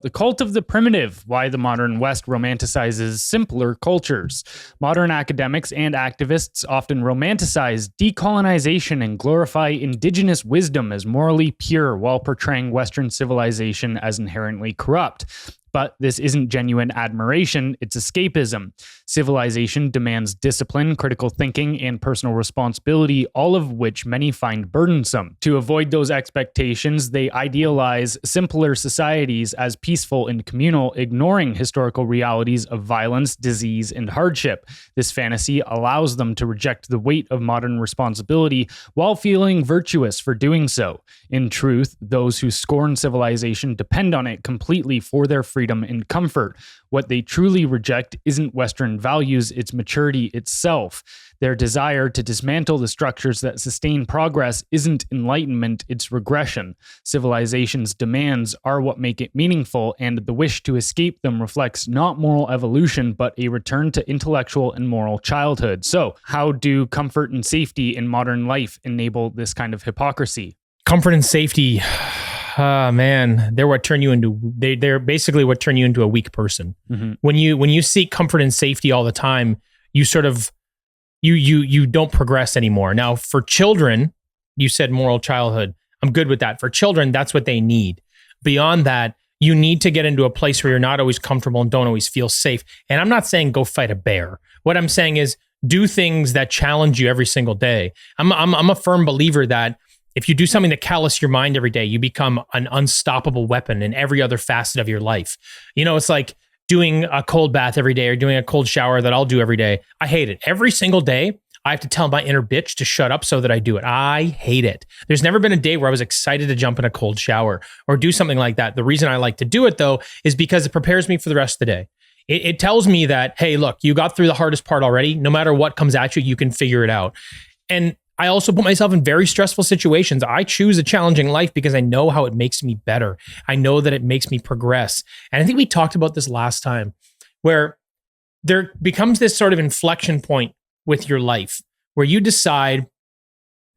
The cult of the primitive, why the modern West romanticizes simpler cultures. Modern academics and activists often romanticize decolonization and glorify indigenous wisdom as morally pure while portraying Western civilization as inherently corrupt. But this isn't genuine admiration, it's escapism. Civilization demands discipline, critical thinking, and personal responsibility, all of which many find burdensome. To avoid those expectations, they idealize simpler societies as peaceful and communal, ignoring historical realities of violence, disease, and hardship. This fantasy allows them to reject the weight of modern responsibility while feeling virtuous for doing so. In truth, those who scorn civilization depend on it completely for their freedom and comfort. What they truly reject isn't Western values, it's maturity itself. Their desire to dismantle the structures that sustain progress isn't enlightenment, it's regression. Civilization's demands are what make it meaningful, and the wish to escape them reflects not moral evolution, but a return to intellectual and moral childhood. So, how do comfort and safety in modern life enable this kind of hypocrisy? Comfort and safety, man, they're what turn you into. They're basically what turn you into a weak person. Mm-hmm. When you seek comfort and safety all the time, you sort of you don't progress anymore. Now, for children, you said moral childhood. I'm good with that. For children, that's what they need. Beyond that, you need to get into a place where you're not always comfortable and don't always feel safe. And I'm not saying go fight a bear. What I'm saying is do things that challenge you every single day. I'm a firm believer that if you do something that callous your mind every day, you become an unstoppable weapon in every other facet of your life. You know, it's like doing a cold bath every day or doing a cold shower that I'll do every day. I hate it. Every single day, I have to tell my inner bitch to shut up so that I do it. I hate it. There's never been a day where I was excited to jump in a cold shower or do something like that. The reason I like to do it, though, is because it prepares me for the rest of the day. It tells me that, hey, look, you got through the hardest part already. No matter what comes at you, you can figure it out. And I also put myself in very stressful situations. I choose a challenging life because I know how it makes me better. I know that it makes me progress. And I think we talked about this last time, where there becomes this sort of inflection point with your life where you decide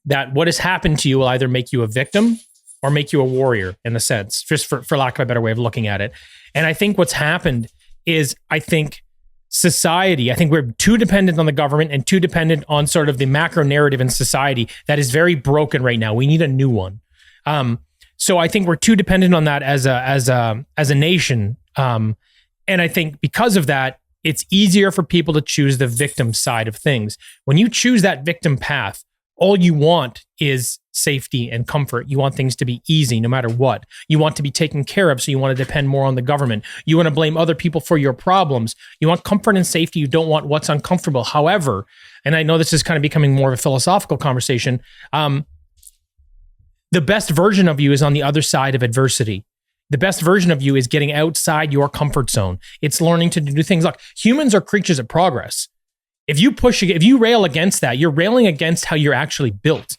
that what has happened to you will either make you a victim or make you a warrior, in a sense, just for lack of a better way of looking at it. And I think what's happened is, I think we're too dependent on the government and too dependent on sort of the macro narrative in society that is very broken right now. We need a new one. So I think we're too dependent on that as a nation. And I think because of that, it's easier for people to choose the victim side of things. When you choose that victim path, all you want is safety and comfort. You want things to be easy no matter what. You want to be taken care of, so you want to depend more on the government. You want to blame other people for your problems. You want comfort and safety. You don't want what's uncomfortable. However, and I know this is kind of becoming more of a philosophical conversation, the best version of you is on the other side of adversity. The best version of you is getting outside your comfort zone. It's learning to do things. Like, humans are creatures of progress. If you rail against that, you're railing against how you're actually built.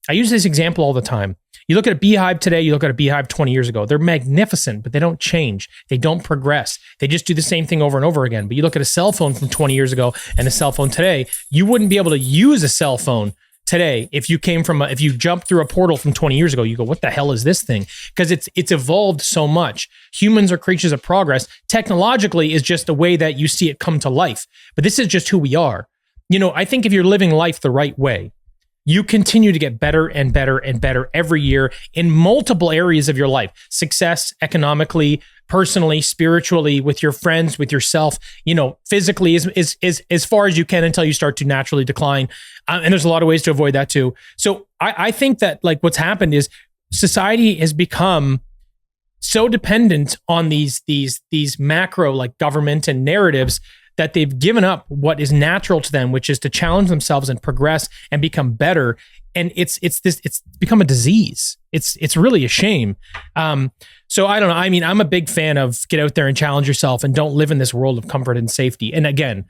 I use this example all the time. You look at a beehive today, you look at a beehive 20 years ago. They're magnificent, but they don't change. They don't progress. They just do the same thing over and over again. But you look at a cell phone from 20 years ago and a cell phone today, you wouldn't be able to use a cell phone today if you jumped through a portal from 20 years ago. You go, what the hell is this thing? Because it's evolved so much. Humans are creatures of progress. Technologically is just a way that you see it come to life. But this is just who we are. You know, I think if you're living life the right way, you continue to get better and better and better every year in multiple areas of your life. Success, economically, personally, spiritually, with your friends, with yourself, you know, physically, as far as you can until you start to naturally decline. And there's a lot of ways to avoid that too. So I think that, like, what's happened is society has become so dependent on these macro, like, government and narratives, that they've given up what is natural to them, which is to challenge themselves and progress and become better. And it's become a disease. It's really a shame. So I don't know. I mean, I'm a big fan of get out there and challenge yourself and don't live in this world of comfort and safety. And again,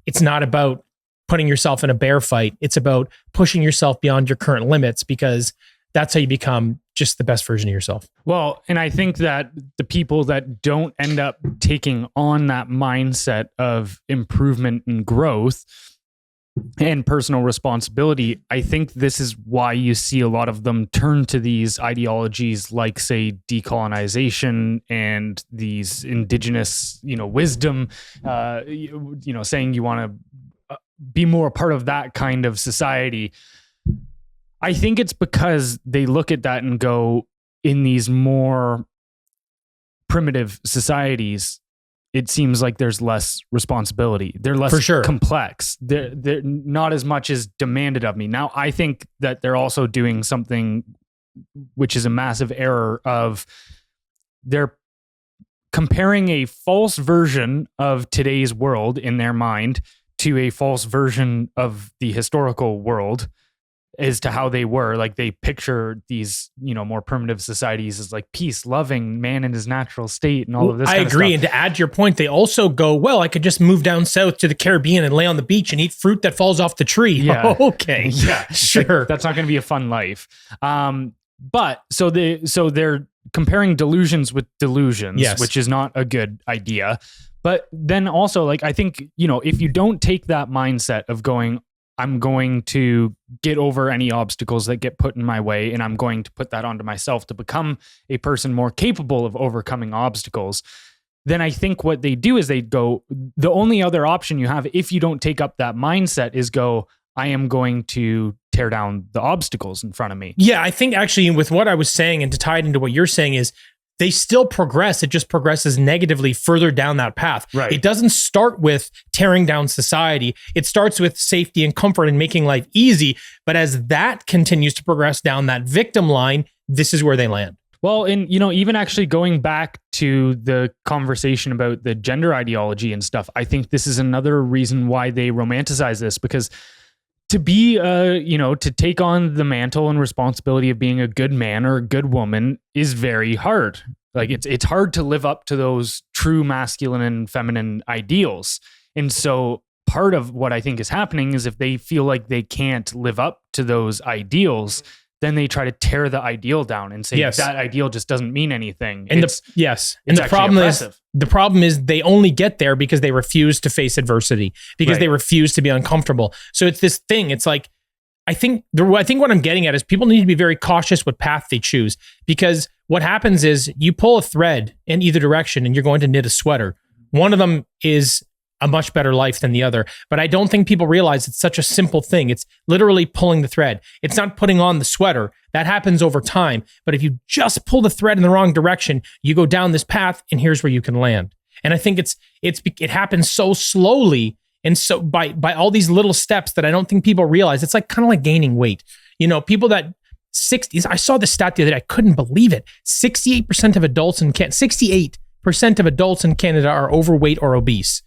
it's not about putting yourself in a bear fight. It's about pushing yourself beyond your current limits, because that's how you become just the best version of yourself. Well, and I think that the people that don't end up taking on that mindset of improvement and growth and personal responsibility. I think this is why you see a lot of them turn to these ideologies like, say, decolonization and these indigenous, wisdom, saying you want to be more a part of that kind of society. I think it's because they look at that and go, in these more primitive societies, it seems like there's less responsibility. They're less complex. They're not as much as demanded of me. Now, I think that they're also doing something which is a massive error of they're comparing a false version of today's world in their mind to a false version of the historical world as to how they were. Like, they picture these, more primitive societies as like peace, loving, man in his natural state and all of this I kind agree. of stuff. And to add to your point, they also go, well, I could just move down south to the Caribbean and lay on the beach and eat fruit that falls off the tree. Yeah. Okay. Yeah. Sure. Like, that's not going to be a fun life. But so they're comparing delusions with delusions, yes, which is not a good idea. But then also, like, I think, if you don't take that mindset of going, I'm going to get over any obstacles that get put in my way, and I'm going to put that onto myself to become a person more capable of overcoming obstacles, then I think what they do is they go, the only other option you have if you don't take up that mindset is go, I am going to tear down the obstacles in front of me. Yeah, I think actually with what I was saying, and to tie it into what you're saying, is they still progress. It just progresses negatively further down that path. Right. It doesn't start with tearing down society. It starts with safety and comfort and making life easy. But as that continues to progress down that victim line, this is where they land. Well, and, even actually going back to the conversation about the gender ideology and stuff, I think this is another reason why they romanticize this, because to be, to take on the mantle and responsibility of being a good man or a good woman is very hard. Like, it's hard to live up to those true masculine and feminine ideals. And so part of what I think is happening is if they feel like they can't live up to those ideals, then they try to tear the ideal down and say that ideal just doesn't mean anything. And the problem is they only get there because they refuse to face adversity, because they refuse to be uncomfortable. So it's this thing. It's like, I think what I'm getting at is people need to be very cautious what path they choose, because what happens is you pull a thread in either direction and you're going to knit a sweater. One of them is a much better life than the other. But I don't think people realize it's such a simple thing. It's literally pulling the thread. It's not putting on the sweater. That happens over time. But if you just pull the thread in the wrong direction, you go down this path and here's where you can land. And I think it happens so slowly and so by all these little steps that I don't think people realize. It's like kind of like gaining weight. People that 60s, I saw the stat the other day, I couldn't believe it. 68% of adults in Canada are overweight or obese.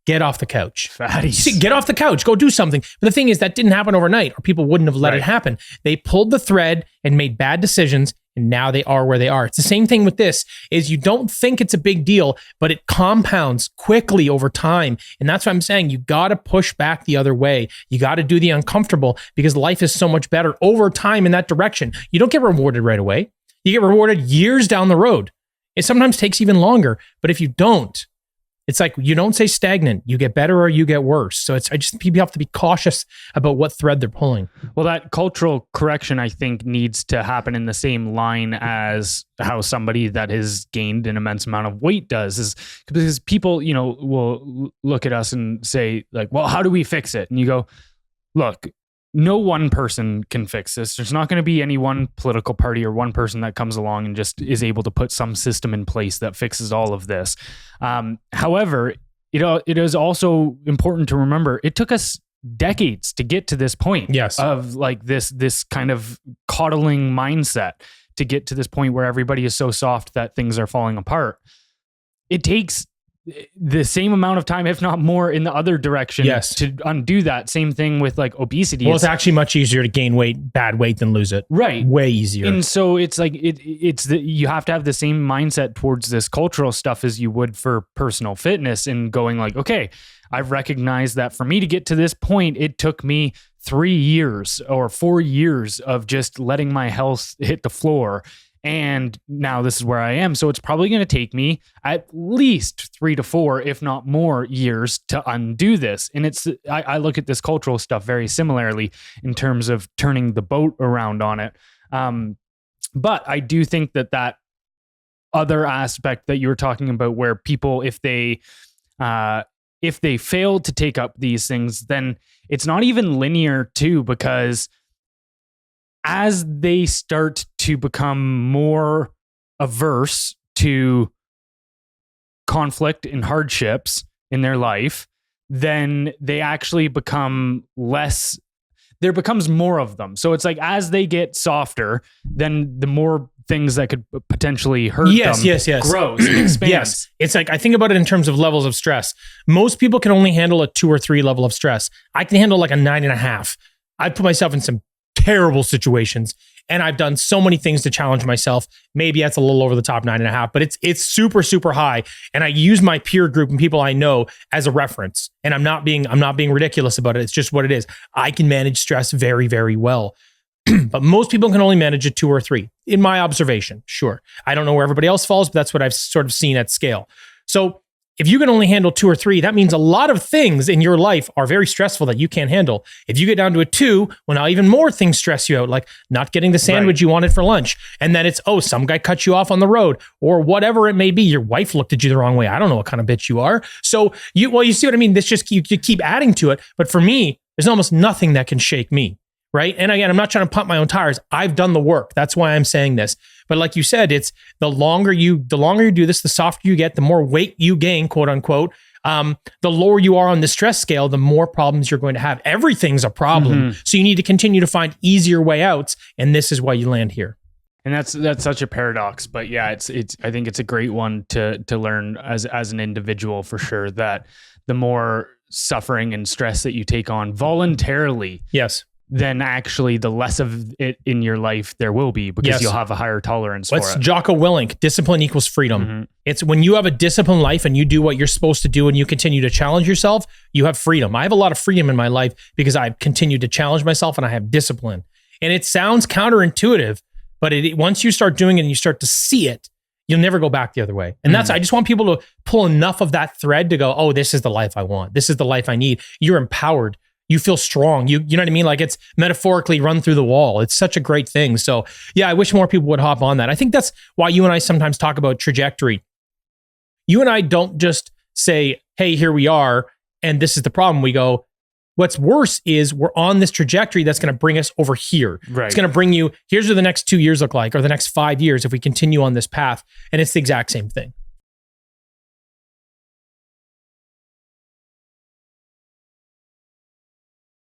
Get off the couch. Fatties. Get off the couch. Go do something. But the thing is, that didn't happen overnight, or people wouldn't have let it happen. They pulled the thread and made bad decisions, and now they are where they are. It's the same thing with this, is you don't think it's a big deal, but it compounds quickly over time. And that's what I'm saying. You got to push back the other way. You got to do the uncomfortable, because life is so much better over time in that direction. You don't get rewarded right away. You get rewarded years down the road. It sometimes takes even longer, but if you don't, it's like, you don't stay stagnant. You get better or you get worse. So people have to be cautious about what thread they're pulling. Well, that cultural correction, I think, needs to happen in the same line as how somebody that has gained an immense amount of weight does, is because people, will look at us and say like, well, how do we fix it? And you go, look, no one person can fix this. There's not going to be any one political party or one person that comes along and just is able to put some system in place that fixes all of this. However, it is also important to remember it took us decades to get to this point of like this kind of coddling mindset to get to this point where everybody is so soft that things are falling apart. It takes the same amount of time, if not more, in the other direction to undo that. Same thing with like obesity. Well, it's actually much easier to gain bad weight than lose it. Right. Way easier. And so it's like, you have to have the same mindset towards this cultural stuff as you would for personal fitness, and going like, okay, I've recognized that for me to get to this point, it took me 3 years or 4 years of just letting my health hit the floor. And now this is where I am. So it's probably going to take me at least 3 to 4, if not more years to undo this. And I look at this cultural stuff very similarly in terms of turning the boat around on it. But I do think that other aspect that you were talking about, where people, if they fail to take up these things, then it's not even linear too, because as they start to become more averse to conflict and hardships in their life, then they actually become less, there becomes more of them. So it's like, as they get softer, then the more things that could potentially hurt them grows and expands. Yes. It's like, I think about it in terms of levels of stress. Most people can only handle a 2 or 3 level of stress. I can handle like a 9.5. I put myself in some terrible situations, and I've done so many things to challenge myself. Maybe that's a little over the top, 9.5, but it's super, super high. And I use my peer group and people I know as a reference. And I'm not being ridiculous about it. It's just what it is. I can manage stress very, very well. But most people can only manage a 2 or 3, in my observation. Sure. I don't know where everybody else falls, but that's what I've sort of seen at scale. So if you can only handle 2 or 3, that means a lot of things in your life are very stressful that you can't handle. If you get down to a 2, well, now even more things stress you out, like not getting the sandwich you wanted for lunch. And then it's, some guy cut you off on the road, or whatever it may be. Your wife looked at you the wrong way. I don't know what kind of bitch you are. So you see what I mean? This just you keep adding to it. But for me, there's almost nothing that can shake me. Right. And again, I'm not trying to pump my own tires. I've done the work. That's why I'm saying this. But like you said, it's the longer you do this, the softer you get, the more weight you gain, quote unquote. The lower you are on the stress scale, the more problems you're going to have. Everything's a problem. Mm-hmm. So you need to continue to find easier way outs. And this is why you land here. And that's such a paradox. But yeah, it's I think it's a great one to learn as an individual, for sure, that the more suffering and stress that you take on voluntarily. Yes. Then actually the less of it in your life there will be, because you'll have a higher tolerance for it. Jocko Willink, discipline equals freedom. Mm-hmm. It's when you have a disciplined life and you do what you're supposed to do and you continue to challenge yourself, you have freedom. I have a lot of freedom in my life because I've continued to challenge myself and I have discipline. And it sounds counterintuitive, but once you start doing it and you start to see it, you'll never go back the other way. And I just want people to pull enough of that thread to go, this is the life I want. This is the life I need. You're empowered. You feel strong. You know what I mean? Like, it's metaphorically run through the wall. It's such a great thing. So yeah, I wish more people would hop on that. I think that's why you and I sometimes talk about trajectory. You and I don't just say, hey, here we are, and this is the problem. We go, what's worse is we're on this trajectory that's going to bring us over here. Right. It's going to bring you, here's what the next 2 years look like, or the next 5 years if we continue on this path. And it's the exact same thing.